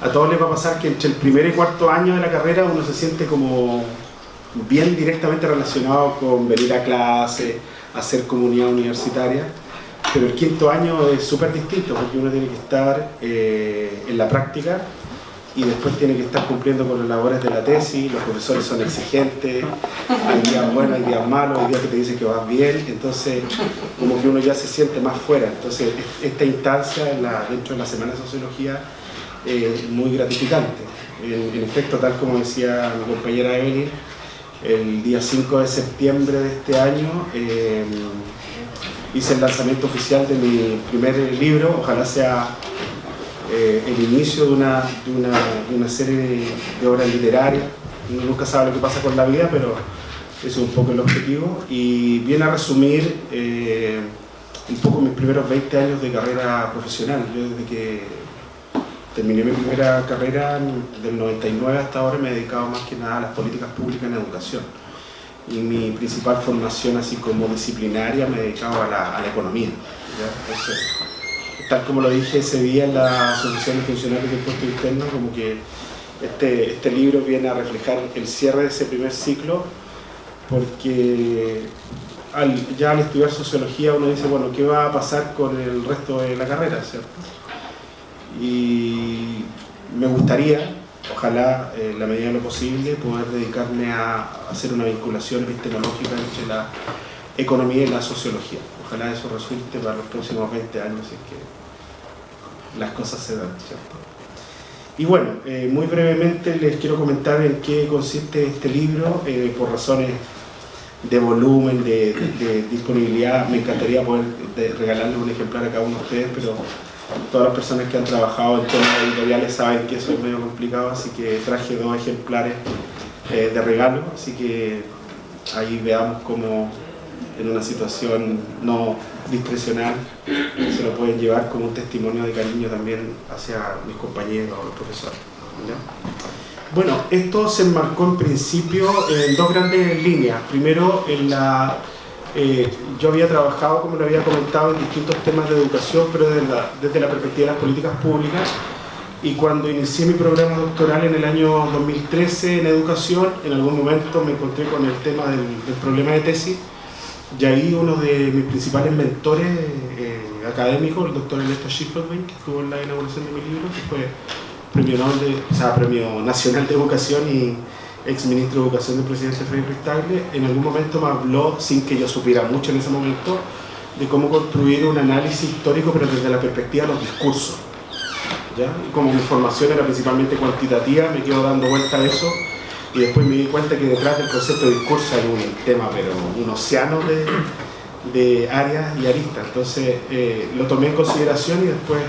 a todos les va a pasar que entre el primer y cuarto año de la carrera uno se siente como bien directamente relacionado con venir a clase, hacer comunidad universitaria, pero el quinto año es súper distinto porque uno tiene que estar en la práctica y después tiene que estar cumpliendo con las labores de la tesis, los profesores son exigentes, hay días buenos, hay días malos, hay días que te dicen que vas bien, entonces como que uno ya se siente más fuera. Entonces esta instancia dentro de la Semana de Sociología es muy gratificante. En efecto, tal como decía mi compañera Evelyn, el día 5 de septiembre de este año hice el lanzamiento oficial de mi primer libro. Ojalá sea el inicio de una serie de obras literarias. Uno nunca sabe lo que pasa con la vida, pero ese es un poco el objetivo, y viene a resumir un poco mis primeros 20 años de carrera profesional. Yo desde que terminé mi primera carrera del 99 hasta ahora me he dedicado más que nada a las políticas públicas en educación, y mi principal formación así como disciplinaria me he dedicado a la economía, ¿ya? Entonces, tal como lo dije ese día en la Asociación de Funcionarios del Impuesto Interno, como que este libro viene a reflejar el cierre de ese primer ciclo, porque ya al estudiar sociología uno dice, bueno, ¿qué va a pasar con el resto de la carrera, ¿cierto? Y me gustaría, ojalá en la medida de lo posible, poder dedicarme a hacer una vinculación epistemológica entre la economía y la sociología. Ojalá eso resulte para los próximos 20 años, si es que las cosas se dan, ¿cierto? Y bueno, muy brevemente les quiero comentar en qué consiste este libro, por razones de volumen, de disponibilidad. Me encantaría poder regalarles un ejemplar a cada uno de ustedes, pero todas las personas que han trabajado en temas editoriales saben que eso es medio complicado, así que traje 2 ejemplares de regalo, así que ahí veamos cómo en una situación no discrecional se lo pueden llevar como un testimonio de cariño también hacia mis compañeros o los profesores, ¿ya? Bueno, esto se enmarcó en principio en 2 grandes líneas. Primero, yo había trabajado, como lo había comentado, en distintos temas de educación, pero desde la perspectiva de las políticas públicas, y cuando inicié mi programa doctoral en el año 2013 en educación, en algún momento me encontré con el tema del problema de tesis, y ahí uno de mis principales mentores académicos, el doctor Ernesto Schiffelbein, que estuvo en la inauguración de mi libro, que fue Premio Nacional de Educación y ex ministro de Educación del presidente Frederick Tagle, en algún momento me habló, sin que yo supiera mucho en ese momento, de cómo construir un análisis histórico, pero desde la perspectiva de los discursos, ¿ya? Y como mi formación era principalmente cuantitativa, me quedo dando vuelta a eso, y después me di cuenta que detrás del concepto de discurso hay un tema, pero un océano de áreas y aristas. Entonces lo tomé en consideración, y después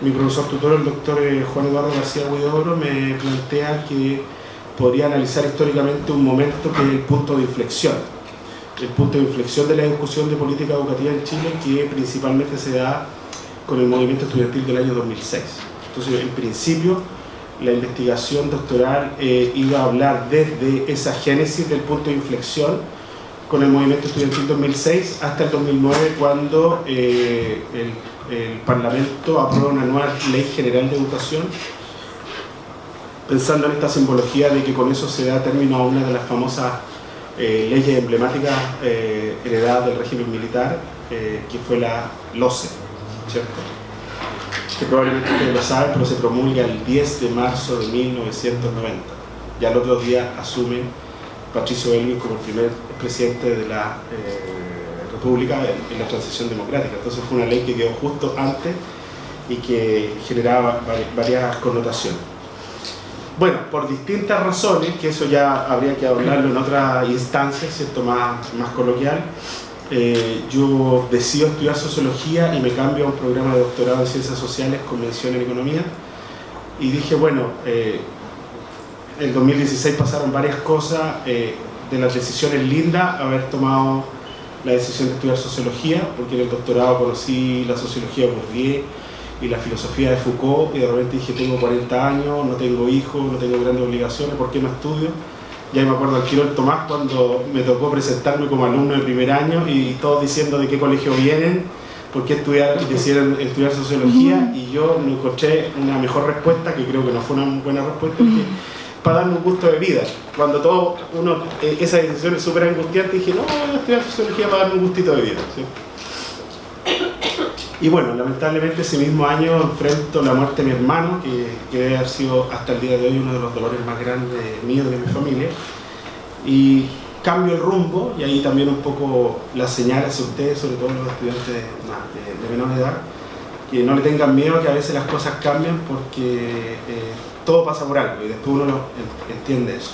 mi profesor tutor, el doctor Juan Eduardo García Huidobro, me plantea que podría analizar históricamente un momento que es el punto de inflexión de la discusión de política educativa en Chile, que principalmente se da con el movimiento estudiantil del año 2006. Entonces, en principio, la investigación doctoral iba a hablar desde esa génesis del punto de inflexión con el movimiento estudiantil 2006 hasta el 2009, cuando el Parlamento aprueba una nueva Ley General de Educación, pensando en esta simbología de que con eso se da término a una de las famosas leyes emblemáticas heredadas del régimen militar, que fue la LOCE, ¿cierto? Que probablemente ustedes lo saben, pero se promulga el 10 de marzo de 1990. Ya el otro día asume Patricio Aylwin como el primer presidente de la República en la transición democrática. Entonces fue una ley que quedó justo antes y que generaba varias connotaciones. Bueno, por distintas razones, que eso ya habría que hablarlo en otra instancia, ¿cierto? más coloquial, yo decido estudiar sociología y me cambio a un programa de doctorado en ciencias sociales con mención en economía, y dije, bueno, en 2016 pasaron varias cosas, de las decisiones lindas, haber tomado la decisión de estudiar sociología, porque en el doctorado conocí la sociología de Bourdieu y la filosofía de Foucault, y de repente dije, tengo 40 años, no tengo hijos, no tengo grandes obligaciones, ¿por qué no estudio? Y ahí me acuerdo al tiro del Tomás cuando me tocó presentarme como alumno de primer año, y todos diciendo de qué colegio vienen, por qué decidieron estudiar sociología, y yo me encontré una mejor respuesta, que creo que no fue una buena respuesta, que para darme un gusto de vida. Cuando esa decisión es súper angustiante, dije, no, voy a estudiar sociología para darme un gustito de vida, ¿sí? Y bueno, lamentablemente ese mismo año enfrento la muerte de mi hermano, que debe haber sido hasta el día de hoy uno de los dolores más grandes míos, de mi familia, y cambio el rumbo, y ahí también un poco la señal hacia ustedes, sobre todo los estudiantes de menor edad, que no le tengan miedo, que a veces las cosas cambian, porque todo pasa por algo y después uno entiende eso.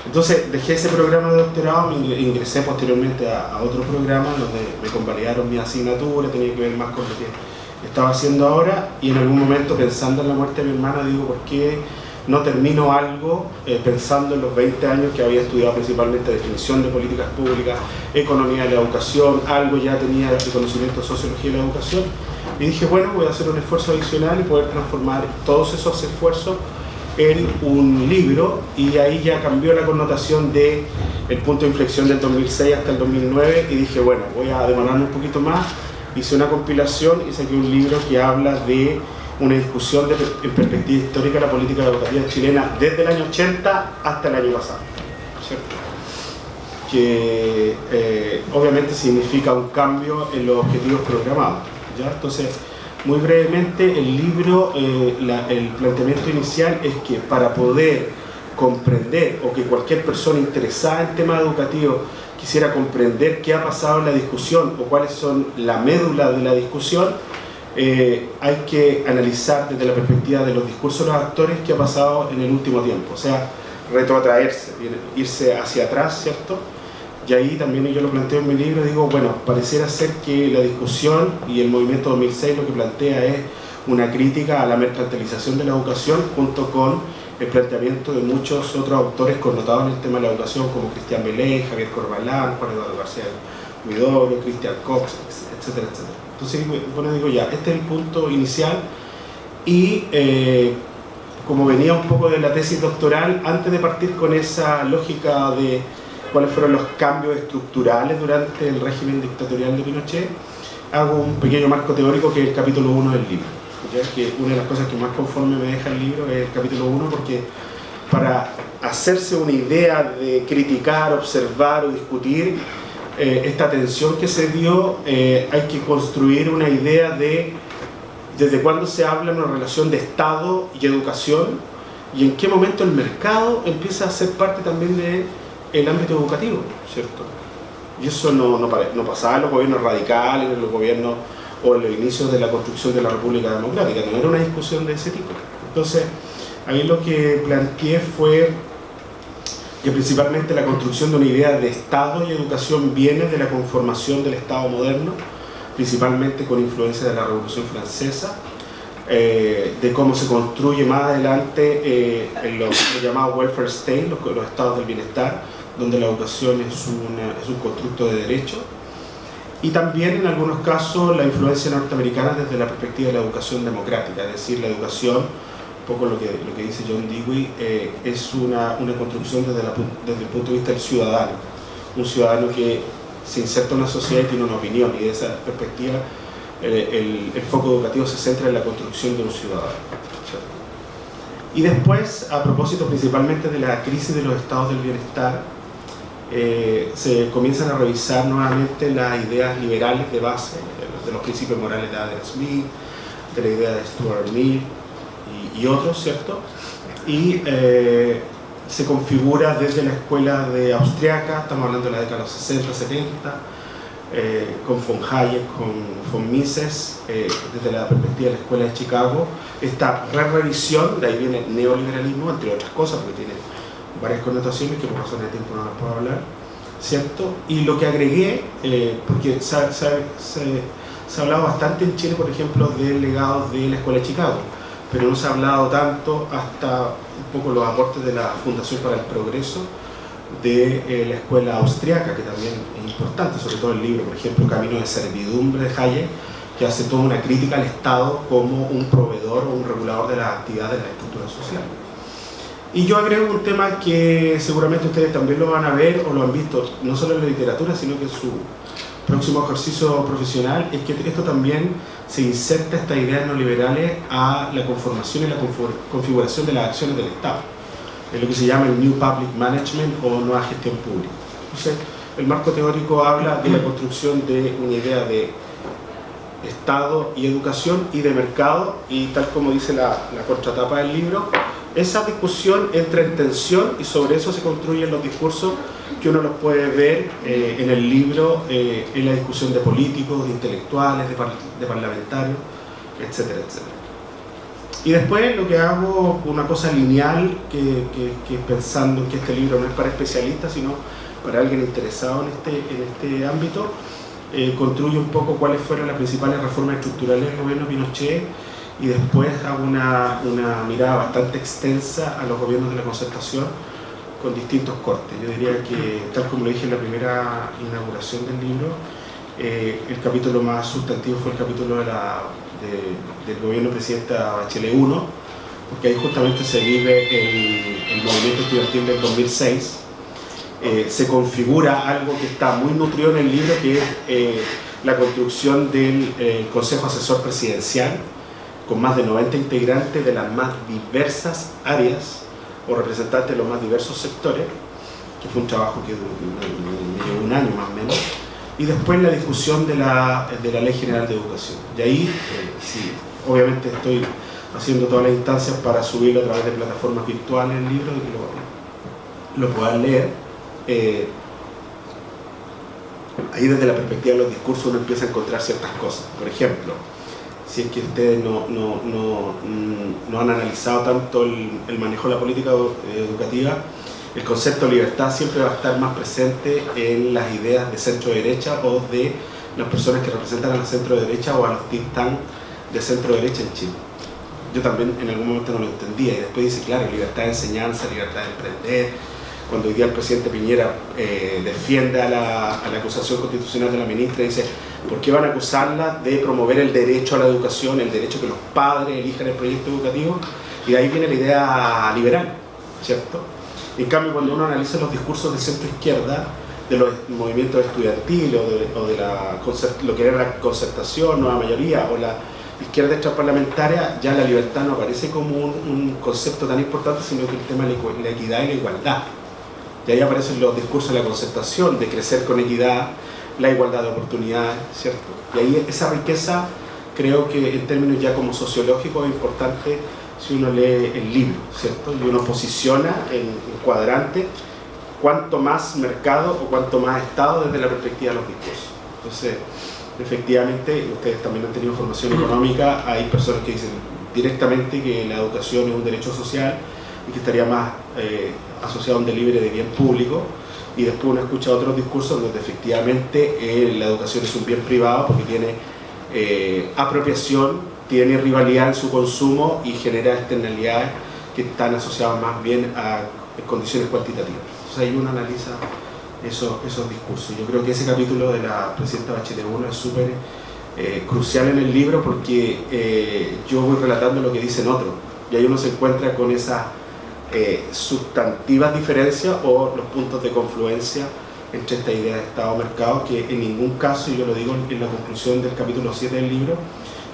Entonces dejé ese programa de doctorado, me ingresé posteriormente a otro programa donde me convalidaron mi asignatura, tenía que ver más con lo que estaba haciendo ahora, y en algún momento, pensando en la muerte de mi hermana, digo, ¿por qué no termino algo pensando en los 20 años que había estudiado principalmente definición de políticas públicas, economía de la educación, algo ya tenía de conocimiento de sociología de la educación, y dije, bueno, voy a hacer un esfuerzo adicional y poder transformar todos esos esfuerzos en un libro, y ahí ya cambió la connotación de el punto de inflexión del 2006 hasta el 2009, y dije, bueno, voy a demorarme un poquito más, hice una compilación y saqué un libro que habla de una discusión en perspectiva histórica de la política educativa chilena desde el año 80 hasta el año pasado, ¿cierto? Que obviamente significa un cambio en los objetivos programados, ¿ya? Entonces, muy brevemente, el libro, el planteamiento inicial es que para poder comprender, o que cualquier persona interesada en temas educativos quisiera comprender qué ha pasado en la discusión o cuáles son la médula de la discusión, hay que analizar desde la perspectiva de los discursos de los actores qué ha pasado en el último tiempo, o sea, retrotraerse, irse hacia atrás, ¿cierto? Y ahí también yo lo planteo en mi libro, digo, bueno, pareciera ser que la discusión y el movimiento 2006 lo que plantea es una crítica a la mercantilización de la educación, junto con el planteamiento de muchos otros autores connotados en el tema de la educación, como Cristian Belé, Javier Corbalán, Juan Eduardo García Huidobro, Cristian Cox, etcétera, etcétera. Entonces, bueno, digo, ya, este es el punto inicial, y como venía un poco de la tesis doctoral, antes de partir con esa lógica de cuáles fueron los cambios estructurales durante el régimen dictatorial de Pinochet, hago un pequeño marco teórico que es el capítulo 1 del libro, ¿ya? Que una de las cosas que más conforme me deja el libro es el capítulo 1, porque para hacerse una idea de criticar, observar o discutir esta tensión que se dio, hay que construir una idea de desde cuándo se habla de una relación de Estado y educación, y en qué momento el mercado empieza a ser parte también del ámbito educativo, ¿cierto? Y eso no pasaba en los gobiernos radicales, en los gobiernos o en los inicios de la construcción de la República Democrática, no era una discusión de ese tipo. Entonces, ahí lo que planteé fue que principalmente la construcción de una idea de Estado y educación viene de la conformación del Estado moderno, principalmente con influencia de la Revolución Francesa, de cómo se construye más adelante en los llamados welfare state, los estados del bienestar, donde la educación es un constructo de derecho, y también en algunos casos la influencia norteamericana desde la perspectiva de la educación democrática, es decir, la educación, un poco lo que dice John Dewey, es una construcción desde el punto de vista del ciudadano, un ciudadano que se inserta en una sociedad y tiene una opinión, y de esa perspectiva el foco educativo se centra en la construcción de un ciudadano, ¿cierto? Y después, a propósito principalmente de la crisis de los estados del bienestar, se comienzan a revisar nuevamente las ideas liberales de base, de los principios morales de Adam Smith, de la idea de Stuart Mill y otros, ¿cierto? Y se configura desde la escuela de austriaca, estamos hablando de la década de los 60, 70, con von Hayek, con von Mises, desde la perspectiva de la escuela de Chicago, esta revisión, de ahí viene el neoliberalismo, entre otras cosas, porque tiene varias connotaciones que por razones de tiempo no las puedo hablar, ¿cierto? Y lo que agregué, porque se ha hablado bastante en Chile, por ejemplo, del legado de la escuela de Chicago, pero no se ha hablado tanto hasta un poco los aportes de la Fundación para el Progreso de la escuela austriaca, que también es importante, sobre todo el libro, por ejemplo, Camino de Servidumbre de Hayek, que hace toda una crítica al Estado como un proveedor o un regulador de las actividades de la estructura social. Y yo agrego un tema que seguramente ustedes también lo van a ver o lo han visto, no solo en la literatura, sino que en su próximo ejercicio profesional es que esto también se inserta estas ideas neoliberales a la conformación y la configuración de las acciones del Estado, es lo que se llama el New Public Management o nueva gestión pública. Entonces, el marco teórico habla de la construcción de una idea de Estado y educación y de mercado, y tal como dice la contratapa del libro, esa discusión entra en tensión y sobre eso se construyen los discursos que uno los puede ver en el libro, en la discusión de políticos, de intelectuales, de parlamentarios, etcétera, etcétera. Y después lo que hago, una cosa lineal, que pensando que este libro no es para especialistas, sino para alguien interesado en este ámbito, construye un poco cuáles fueron las principales reformas estructurales del gobierno Pinochet, y después hago una mirada bastante extensa a los gobiernos de la Concertación con distintos cortes. Yo diría que, tal como lo dije en la primera inauguración del libro, el capítulo más sustantivo fue el capítulo del gobierno presidenta Bachelet 1, porque ahí justamente se vive el movimiento estudiantil del 2006. Se configura algo que está muy nutrido en el libro, que es la construcción del Consejo Asesor Presidencial, con más de 90 integrantes de las más diversas áreas o representantes de los más diversos sectores, que fue un trabajo que duró un año más o menos, y después la discusión de la Ley General de Educación. Y ahí, sí, obviamente estoy haciendo todas las instancias para subirlo a través de plataformas virtuales el libro, y que lo puedan leer. Ahí desde la perspectiva de los discursos uno empieza a encontrar ciertas cosas. Por ejemplo, si es que ustedes no han analizado tanto el manejo de la política educativa, el concepto de libertad siempre va a estar más presente en las ideas de centro-derecha o de las personas que representan a la centro-derecha o a los think tanks de centro-derecha en Chile. Yo también en algún momento no lo entendía, y después dice, claro, libertad de enseñanza, libertad de emprender. Cuando hoy día el presidente Piñera defiende a la acusación constitucional de la ministra, dice, ¿por qué van a acusarla de promover el derecho a la educación, el derecho que los padres elijan el proyecto educativo? Y de ahí viene la idea liberal, ¿cierto? En cambio, cuando uno analiza los discursos de centro-izquierda, de los movimientos estudiantiles o de lo que era la concertación, nueva mayoría, o la izquierda extraparlamentaria, ya la libertad no aparece como un concepto tan importante, sino que el tema de la equidad y la igualdad. Y ahí aparecen los discursos de la concertación, de crecer con equidad, la igualdad de oportunidades, ¿cierto? Y ahí esa riqueza, creo que en términos ya como sociológicos, es importante si uno lee el libro, ¿cierto? Y uno posiciona en cuadrante cuánto más mercado o cuánto más Estado desde la perspectiva de los discursos. Entonces, efectivamente, ustedes también han tenido formación económica, hay personas que dicen directamente que la educación es un derecho social y que estaría más asociado a un delivery de bien público, y después uno escucha otros discursos donde efectivamente la educación es un bien privado porque tiene apropiación, tiene rivalidad en su consumo y genera externalidades que están asociadas más bien a condiciones cuantitativas. Entonces ahí uno analiza esos discursos. Yo creo que ese capítulo de la presidenta Bachelet 1 es súper crucial en el libro, porque yo voy relatando lo que dicen otros, y ahí uno se encuentra con esas sustantivas diferencias o los puntos de confluencia entre esta idea de Estado-mercado, que en ningún caso, y yo lo digo en la conclusión del capítulo 7 del libro,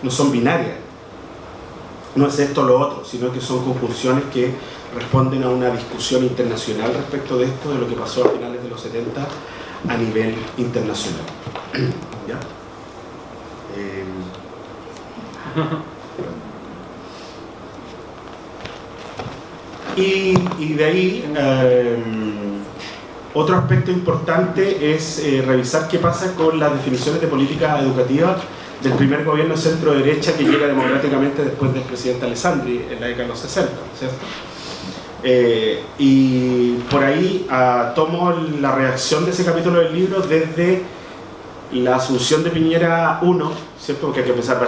no son binarias, no es esto o lo otro, sino que son conjunciones que responden a una discusión internacional respecto de esto, de lo que pasó a finales de los 70 a nivel internacional. ¿Ya? Y de ahí, otro aspecto importante es revisar qué pasa con las definiciones de política educativa del primer gobierno de centro-derecha que llega democráticamente después del presidente Alessandri en la década de los 60, ¿cierto? Y por ahí tomo la reacción de ese capítulo del libro desde la asunción de Piñera 1, ¿cierto? Porque hay que pensar, Bachelet